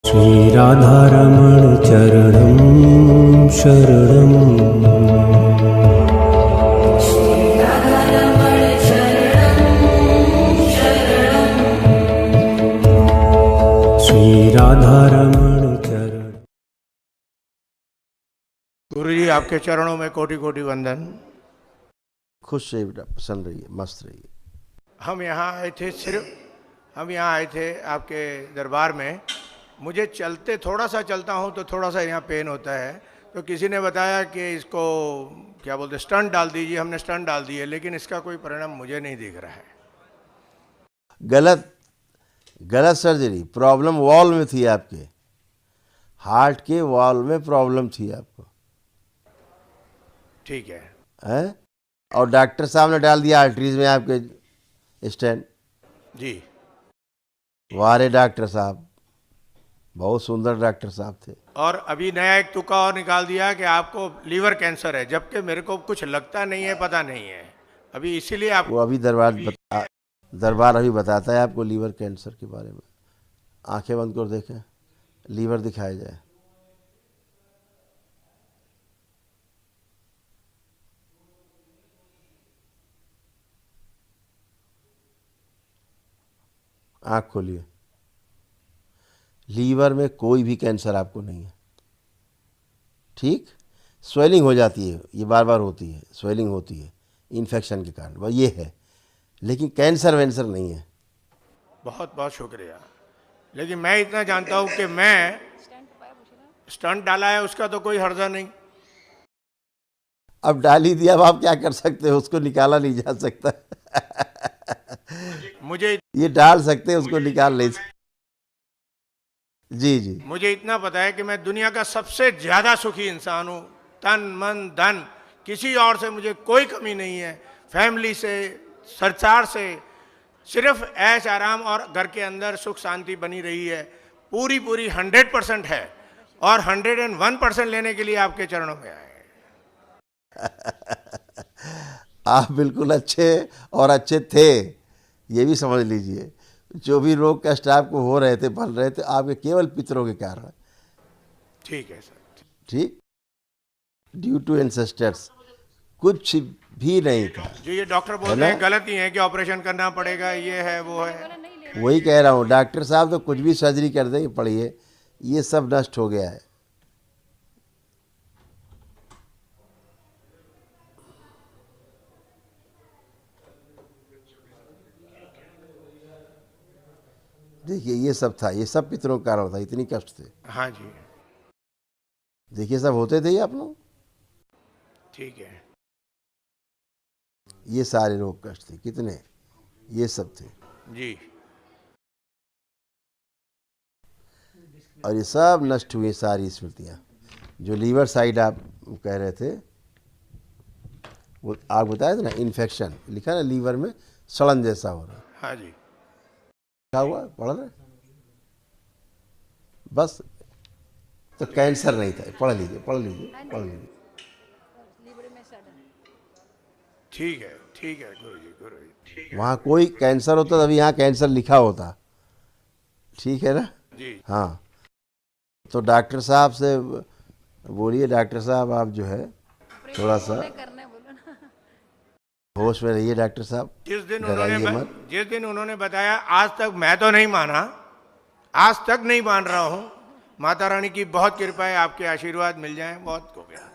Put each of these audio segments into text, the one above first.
श्री राधारमण चरणं शरणं। श्री राधारमण चरण। गुरु जी, आपके चरणों में कोटि कोटि वंदन। खुश रहिए बेटा, प्रसन्न रहिए, मस्त रहिए। हम यहाँ आए थे आपके दरबार में। मुझे चलते थोड़ा सा चलता हूँ तो थोड़ा सा यहाँ पेन होता है, तो किसी ने बताया कि इसको क्या बोलते स्टंट डाल दीजिए। हमने स्टंट डाल दिए, लेकिन इसका कोई परिणाम मुझे नहीं दिख रहा है। गलत सर्जरी। प्रॉब्लम वॉल में थी, आपके हार्ट के वॉल में प्रॉब्लम थी आपको, ठीक है? हैं? और डॉक्टर साहब ने डाल दिया आर्टरीज में आपके स्टेंट। जी। वारे डॉक्टर साहब, बहुत सुंदर डॉक्टर साहब थे। और अभी नया एक तुक्का और निकाल दिया कि आपको लीवर कैंसर है, जबकि मेरे को कुछ लगता नहीं है, पता नहीं है अभी, इसीलिए आप वो अभी दरबार अभी बताता है आपको लीवर कैंसर के बारे में। आंखें बंद कर देखें, लीवर दिखाया जाए। आँख खोलिए। लीवर में कोई भी कैंसर आपको नहीं है, ठीक? स्वेलिंग हो जाती है, ये बार बार होती है, स्वेलिंग होती है इन्फेक्शन के कारण, वह ये है, लेकिन कैंसर वैंसर नहीं है। बहुत बहुत शुक्रिया। लेकिन मैं इतना जानता हूँ कि मैं स्टंट डाला है, उसका तो कोई हर्जा नहीं। अब डाल ही दिया, अब आप क्या कर सकते हो? उसको निकाला नहीं जा सकता। मुझे ये डाल सकते हैं, उसको निकाल नहीं सकते। जी जी। मुझे इतना पता है कि मैं दुनिया का सबसे ज्यादा सुखी इंसान हूँ। तन मन धन किसी और से मुझे कोई कमी नहीं है, फैमिली से, संसार से। सिर्फ ऐश आराम और घर के अंदर सुख शांति बनी रही है। पूरी 100% है, और 101% लेने के लिए आपके चरणों में आए। आप बिल्कुल अच्छे और अच्छे थे, ये भी समझ लीजिए। जो भी रोग कष्ट आपको हो रहे थे, बन रहे थे, आपके केवल पितरों के कारण। ठीक है सर। ठीक, ड्यू टू एंसेस्टर्स, कुछ भी नहीं था। जो ये डॉक्टर बोलते हैं गलत ही है कि ऑपरेशन करना पड़ेगा, ये है वो है। वही कह रहा हूँ, डॉक्टर साहब तो कुछ भी सर्जरी कर देंगे, पढ़िए ये सब नष्ट हो गया है। देखिए ये सब था, ये सब पितरों का कारण था, इतनी कष्ट थे। हाँ जी, देखिए सब होते थे ये आप लोग। ठीक है। ये सारे रोग कष्ट थे, कितने, ये सब थे जी। और ये सब नष्ट हुई सारी स्मृतियाँ। जो लीवर साइड आप कह रहे थे, वो आप बताए थे ना, इन्फेक्शन लिखा ना लीवर में, सड़न जैसा हो रहा। हाँ जी। क्या हुआ, पढ़ रहे? बस तो कैंसर नहीं था, पढ़ लीजिए पढ़ लीजिए पढ़ लीजिए। ठीक है, ठीक है गुरु जी, गुरु जी, ठीक है। वहाँ कोई कैंसर होता तभी यहाँ कैंसर लिखा होता, ठीक है ना? जी। हाँ, तो डॉक्टर साहब से बोलिए, डॉक्टर साहब आप जो है थोड़ा सा होश में रहिए। डॉक्टर साहब डराइए मत। जिस दिन उन्होंने बताया, आज तक मैं तो नहीं माना, आज तक नहीं मान रहा हूँ। माता रानी की बहुत कृपा है, आपके आशीर्वाद मिल जाए, बहुत हो गया।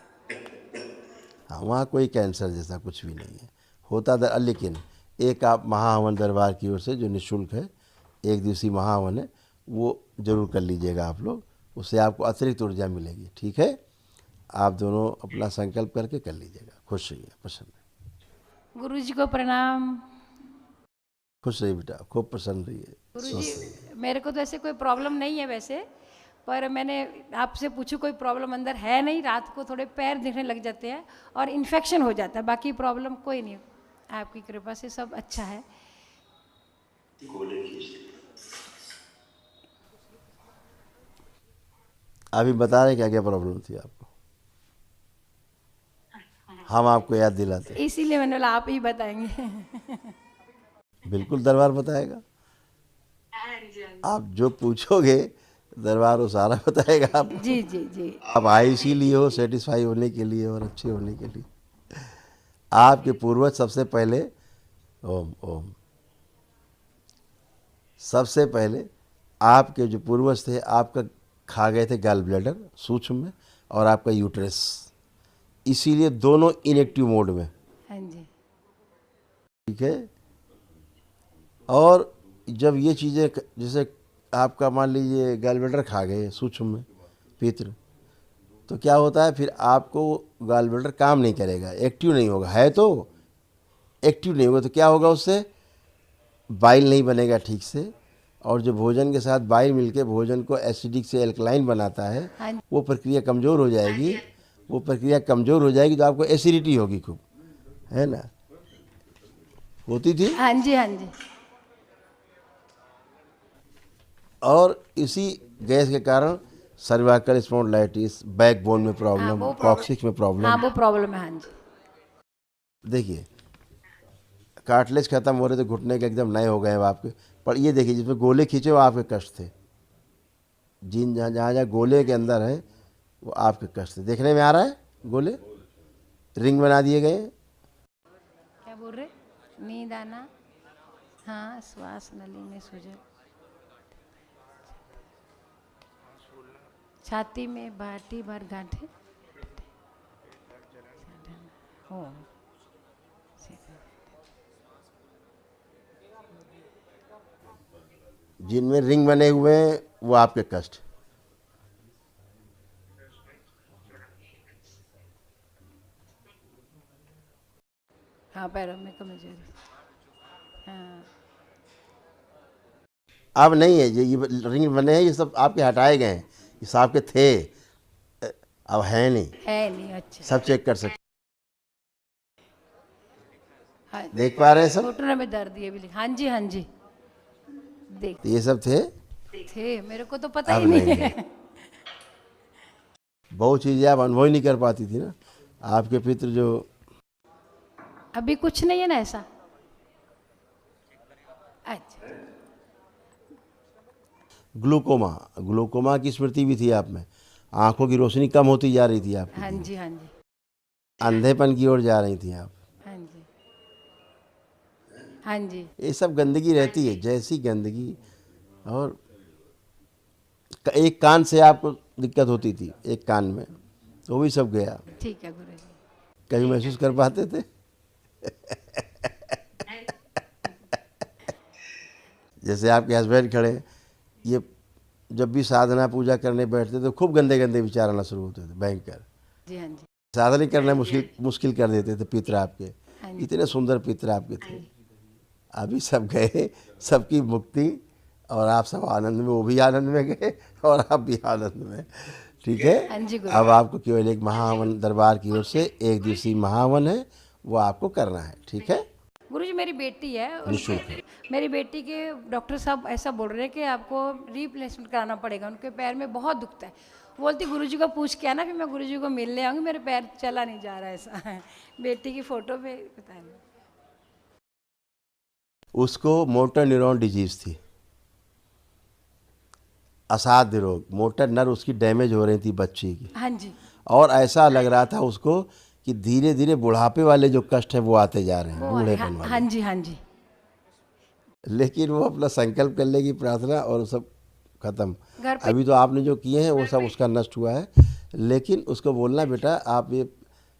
हाँ, वहाँ कोई कैंसर जैसा कुछ भी नहीं है, होता था। लेकिन एक आप महाहवन दरबार की ओर से जो निःशुल्क है, एक दिवसीय महाहवन है, वो जरूर कर लीजिएगा आप लोग, उससे आपको अतिरिक्त ऊर्जा मिलेगी। ठीक है, आप दोनों अपना संकल्प करके कर लीजिएगा। खुश रहिए, प्रसन्न रहिए। गुरु जी को प्रणाम। खुश रहिए बेटा, खूब प्रसन्न रहिए। गुरु जी, मेरे को तो ऐसे कोई प्रॉब्लम नहीं है वैसे, पर मैंने आपसे पूछू कोई प्रॉब्लम अंदर है नहीं। रात को थोड़े पैर दिखने लग जाते हैं और इन्फेक्शन हो जाता है, बाकी प्रॉब्लम कोई नहीं। आपकी कृपा से सब अच्छा है। अभी बता रहे क्या क्या प्रॉब्लम थी आपको, हम आपको याद दिलाते। इसीलिए मैंने बोला आप ही बताएंगे। बिल्कुल दरबार बताएगा। आप जो पूछोगे दरबार वो सारा बताएगा आप। जी जी जी। आप आए इसीलिए हो, सेटिस्फाई होने के लिए और अच्छे होने के लिए। आपके पूर्वज सबसे पहले ओम ओम सबसे पहले आपके जो पूर्वज थे आपका खा गए थे गॉल ब्लैडर सूक्ष्म में और आपका यूट्रस, इसीलिए दोनों इनएक्टिव मोड में। हाँ जी। ठीक है। और जब ये चीज़ें जैसे आपका मान लीजिए गॉल ब्लैडर खा गए सूक्ष्म में पित्र, तो क्या होता है फिर आपको गॉल ब्लैडर काम नहीं करेगा, एक्टिव नहीं होगा, है तो एक्टिव नहीं होगा, तो क्या होगा उससे बाइल नहीं बनेगा ठीक से, और जो भोजन के साथ बाइल मिलके भोजन को एसिडिक से एल्कलाइन बनाता है, हाँ वो प्रक्रिया कमज़ोर हो जाएगी। वो प्रक्रिया कमज़ोर हो जाएगी तो आपको एसिडिटी होगी खूब, है ना, होती थी। हाँ जी हाँ जी। और इसी गैस के कारण सर्वाइकल स्पॉन्डिलाइटिस, बैकबोन में प्रॉब्लम, वो कॉक्सिक्स में हाँ प्रॉब्लम। वो प्रॉब्लम है। हाँ जी। देखिए कार्टिलेज खत्म हो रहे थे, घुटने के एकदम नए हो गए अब आपके, पर ये देखिए जिसमें गोले खींचे वो आपके कष्ट थे, जिन जहाँ जहाँ गोले के अंदर है वो आपके कष्ट थे। देखने में आ रहा है गोले रिंग बना दिए गए। क्या बोल रहे? नींद आना, हाँ, श्वास नली में सूजन, छाती में भाटी भर गांठे हो, जिनमें रिंग बने हुए हैं वो आपके कष्ट। हाँ पैरों में कमजोरी, हाँ अब नहीं है ये रिंग बने हैं, ये सब आपके हटाए गए हैं, ये सब आपके थे अब है नहीं, है नहीं। अच्छा, सब चेक कर सकते, हाँ, देख पा रहे हैं सब। घुटनों में दर्द ये भी, हाँ जी हाँ जी, देख तो ये सब थे, मेरे को तो पता अब ही नहीं नहीं है। बहुत चीज़ें आप अनुभव ही नहीं कर पाती थी ना, आपके पितृ जो। अभी कुछ नहीं है ना ऐसा? अच्छा, ग्लूकोमा, ग्लूकोमा की स्मृति भी थी आप में, आंखों की रोशनी कम होती जा रही थी आपकी, हाँ जी हाँ जी अंधेपन की ओर जा रही थी आप। हाँ जी हाँ जी। ये सब गंदगी रहती है, जैसी गंदगी। और एक कान से आपको दिक्कत होती थी, एक कान में, तो वो भी सब गया। ठीक है गुरु जी। कभी महसूस कर पाते थे? जैसे आपके हस्बैंड खड़े, ये जब भी साधना पूजा करने बैठते तो खूब गंदे गंदे विचार आना शुरू होते थे, भयंकर। जी हाँ जी साधना करना मुश्किल कर देते थे पितर आपके, हाँ जी। इतने सुंदर पितर आपके थे। अभी सब गए, सबकी मुक्ति, और आप सब आनंद में, वो भी आनंद में गए और आप भी आनंद में। ठीक है। हाँ जी गुरु। अब आपको केवल एक महाहवन दरबार की ओर से एक दिवसीय महाहवन है, वो आपको करना है। ठीक है। गुरु जी मेरी बेटी है, निःशुल्क है। मेरी बेटी के डॉक्टर साहब ऐसा बोल रहे हैं कि आपको रिप्लेसमेंट कराना पड़ेगा, उनके पैर में बहुत दुखता है। बोलती गुरु जी को पूछ के आना, फिर मैं गुरु जी को मिलने आऊँगी, मेरे पैर चला नहीं जा रहा है ऐसा। बेटी की फ़ोटो पे बताया। उसको मोटर न्यूरॉन डिजीज थी, असाध्य रोग, मोटर नर उसकी डैमेज हो रही थी बच्ची की, हाँ जी और ऐसा लग रहा था उसको कि धीरे धीरे बुढ़ापे वाले जो कष्ट है वो आते जा रहे हैं, वो बूढ़ेपन हाँ वाले। हाँ जी हाँ जी। लेकिन वो अपना संकल्प कर लेगी, प्रार्थना, और सब खत्म। घर पे अभी तो आपने जो किए हैं वो सब उसका नष्ट हुआ है, लेकिन उसको बोलना बेटा आप ये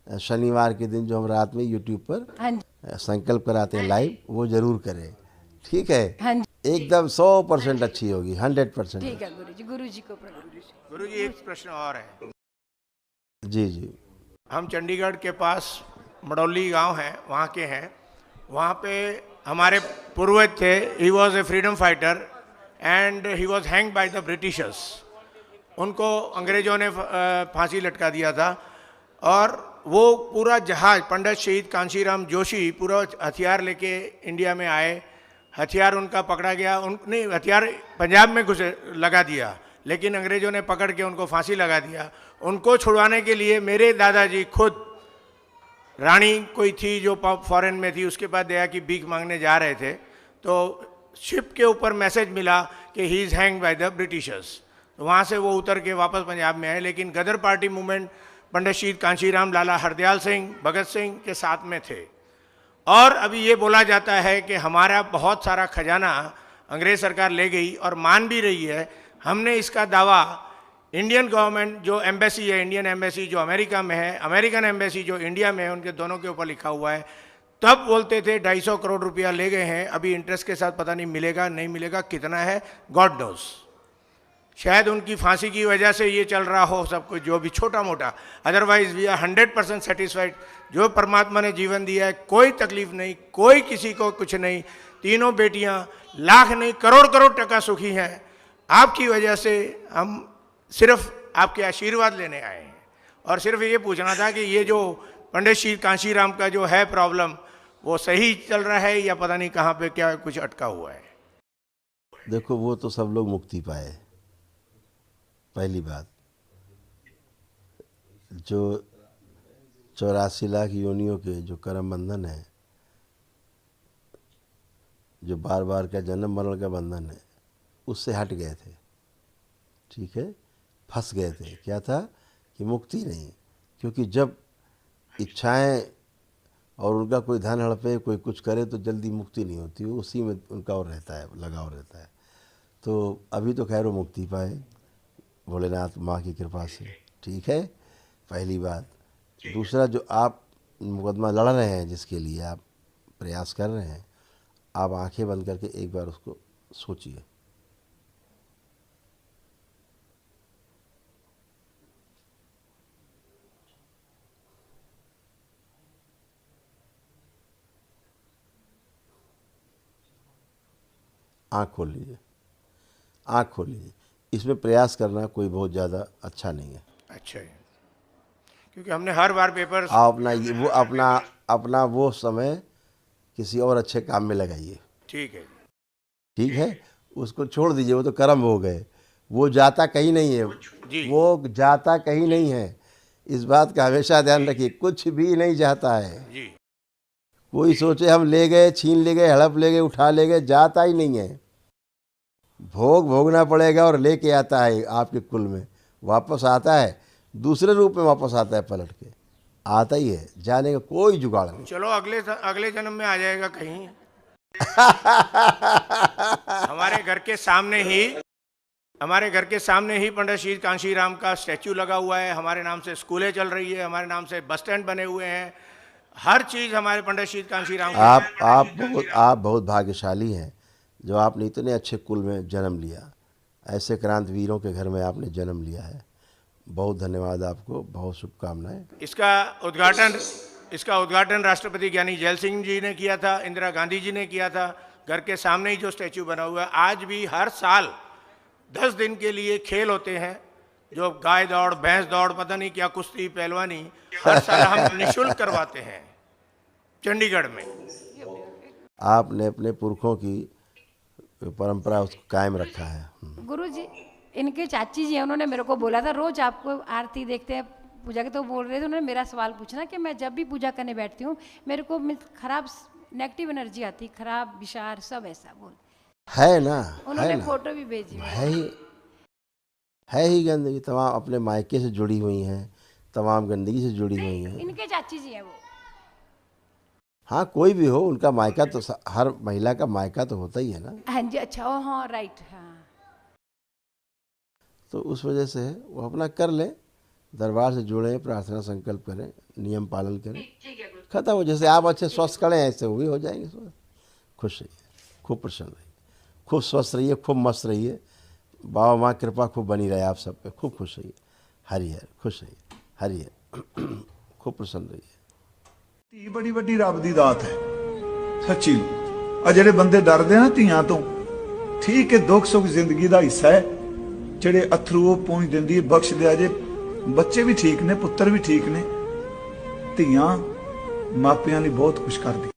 शनिवार के दिन जो हम रात में यूट्यूब पर हाँ जी संकल्प कराते हैं लाइव, वो जरूर करें। ठीक है। हाँ जी। एकदम 100% अच्छी होगी, 100%। ठीक है गुरु जी को प्रणाम। गुरु जी एक प्रश्न और है। जी जी। हम चंडीगढ़ के पास मडौली गांव है, वहाँ के हैं। वहाँ पे हमारे पूर्वज थे। He was a freedom fighter and he was hang by the Britishers. उनको अंग्रेज़ों ने फांसी लटका दिया था, और वो पूरा जहाज, पंडित शहीद कांशीराम जोशी पूरा हथियार लेके इंडिया में आए। हथियार उनका पकड़ा गया, उनने हथियार पंजाब में घुसे लगा दिया, लेकिन अंग्रेज़ों ने पकड़ के उनको फांसी लगा दिया। उनको छुड़वाने के लिए मेरे दादाजी खुद, रानी कोई थी जो फॉरेन में थी, उसके पास दया की भीख मांगने जा रहे थे, तो शिप के ऊपर मैसेज मिला कि he is hang by the Britishers. तो वहाँ से वो उतर के वापस पंजाब में आए, लेकिन गदर पार्टी मूवमेंट पंडित शहीद कांशीराम, लाला हरदयाल सिंह, भगत सिंह के साथ में थे। और अभी ये बोला जाता है कि हमारा बहुत सारा खजाना अंग्रेज सरकार ले गई, और मान भी रही है। हमने इसका दावा इंडियन गवर्नमेंट जो एम्बेसी है, इंडियन एम्बेसी जो अमेरिका में है, अमेरिकन एम्बेसी जो इंडिया में है, उनके दोनों के ऊपर लिखा हुआ है। तब बोलते थे 250 करोड़ रुपया ले गए हैं, अभी इंटरेस्ट के साथ पता नहीं मिलेगा नहीं मिलेगा, कितना है गॉड नोस। शायद उनकी फांसी की वजह से ये चल रहा हो सब कुछ, जो भी छोटा मोटा। Otherwise we are 100% satisfied. जो परमात्मा ने जीवन दिया है, कोई तकलीफ नहीं, कोई किसी को कुछ नहीं। तीनों बेटियां लाख नहीं करोड़ करोड़ टका सुखी हैं। आपकी वजह से हम सिर्फ आपके आशीर्वाद लेने आए हैं, और सिर्फ ये पूछना था कि ये जो पंडित शहीद कांशीराम का जो है प्रॉब्लम, वो सही चल रहा है या पता नहीं कहाँ पे क्या कुछ अटका हुआ है। देखो, वो तो सब लोग मुक्ति पाए। पहली बात, जो 84 लाख योनियों के जो कर्म बंधन है, जो बार बार का जन्म मरण का बंधन है, उससे हट गए थे। ठीक है, फंस गए थे। क्या था कि मुक्ति नहीं, क्योंकि जब इच्छाएं और उनका कोई धन हड़पे, कोई कुछ करे, तो जल्दी मुक्ति नहीं होती, वो उसी में उनका और रहता है, लगाव रहता है। तो अभी तो खैर वो मुक्ति पाए भोलेनाथ माँ की कृपा से। ठीक है, पहली बात। दूसरा, जो आप मुकदमा लड़ रहे हैं, जिसके लिए आप प्रयास कर रहे हैं, आप आंखें बंद करके एक बार उसको सोचिए। आँख खोल लीजिए, आँख खोल लीजिए। इसमें प्रयास करना कोई बहुत ज़्यादा अच्छा नहीं है। अच्छा है, क्योंकि हमने हर बार पेपर आप अपना वो समय किसी और अच्छे काम में लगाइए। ठीक है, ठीक है, उसको छोड़ दीजिए, वो तो कर्म हो गए, वो जाता कहीं नहीं है, वो जाता कहीं नहीं है। इस बात का हमेशा ध्यान रखिए, कुछ भी नहीं जाता है जी। कोई सोचे हम ले गए, छीन ले गए, हड़प ले गए, उठा ले गए, जाता ही नहीं है। भोग भोगना पड़ेगा और लेके आता है आपके कुल में, वापस आता है, दूसरे रूप में वापस आता है, पलट के आता ही है, जाने का कोई जुगाड़ नहीं। चलो अगले जन्म में आ जाएगा कहीं। हमारे घर के सामने ही पंडित शहीद कांशीराम का स्टैचू लगा हुआ है। हमारे नाम से स्कूलें चल रही है, हमारे नाम से बस स्टैंड बने हुए हैं, हर चीज़ हमारे पंडित शहीद कांशीराम। आप बहुत भाग्यशाली हैं जो आपने इतने अच्छे कुल में जन्म लिया, ऐसे क्रांत वीरों के घर में आपने जन्म लिया है। बहुत धन्यवाद आपको, बहुत शुभकामनाएं। इसका उद्घाटन राष्ट्रपति ज्ञानी जैल सिंह जी ने किया था, इंदिरा गांधी जी ने किया था। घर के सामने ही जो स्टैचू बना हुआ है, आज भी हर साल 10 दिन के लिए खेल होते हैं, जो गाय दौड़, भैंस दौड़, पता नहीं क्या, कुश्ती, पहलवानी, हर साल हम निःशुल्क करवाते हैं चंडीगढ़ में। आपने अपने पुरखों की परंपरा उसको कायम रखा है। गुरुजी, इनके चाची जी हैं, उन्होंने मेरे को बोला था, रोज आपको आरती देखते हैं पूजा के, तो बोल रहे थे, उन्होंने मेरा सवाल पूछना कि मैं जब भी पूजा करने बैठती हूँ, मेरे को खराब नेगेटिव एनर्जी आती, खराब विचार, सब ऐसा बोल है ना। उन्होंने है ना, फोटो भी भेजी है ही गंदगी तमाम अपने मायके से जुड़ी हुई हैं, तमाम गंदगी से जुड़ी हुई हैं। इनके चाची जी हैं वो। हाँ, कोई भी हो, उनका मायका तो हर महिला का मायका तो होता ही है ना। हाँ जी, अच्छा, ओ हाँ, राइट, हाँ। तो उस वजह से वो अपना कर लें, दरबार से जुड़ें, प्रार्थना संकल्प करें, नियम पालन करें, खत्म हो। जैसे आप अच्छे स्वस्थ करें, ऐसे वो भी हो जाएंगे स्वस्थ। खुश रहिए, खूब प्रसन्न रहिए, खूब स्वस्थ रहिए, खूब मस्त रहिए। बाबा माँ कृपा खूब बनी रहे आप सब पे, खूब खुश रहिए। हरि हर, खुश रहिए, हरि हर, खूब प्रसन्न रहिए। ਧੀ ਬੜੀ ਵੱਡੀ ਰੱਬ ਦੀ ਦਾਤ ਹੈ ਸੱਚੀ। ਆ ਜਿਹੜੇ ਬੰਦੇ ਡਰਦੇ ਆ ਨਾ ਧੀਆਂ ਤੋਂ, ਠੀਕ ਹੈ, ਦੁੱਖ ਸੁੱਖ ਜ਼ਿੰਦਗੀ ਦਾ ਹਿੱਸਾ ਹੈ। ਜਿਹੜੇ ਅਥਰੂ ਉਹ ਪਹੁੰਚ ਦਿੰਦੀ ਹੈ, ਬਖਸ਼ ਦਿਆ ਜੇ। ਬੱਚੇ ਵੀ ਠੀਕ ਨੇ, ਪੁੱਤਰ ਵੀ ਠੀਕ ਨੇ, ਧੀਆਂ ਮਾਪਿਆਂ ਲਈ ਬਹੁਤ ਕੁਝ ਕਰਦੀ।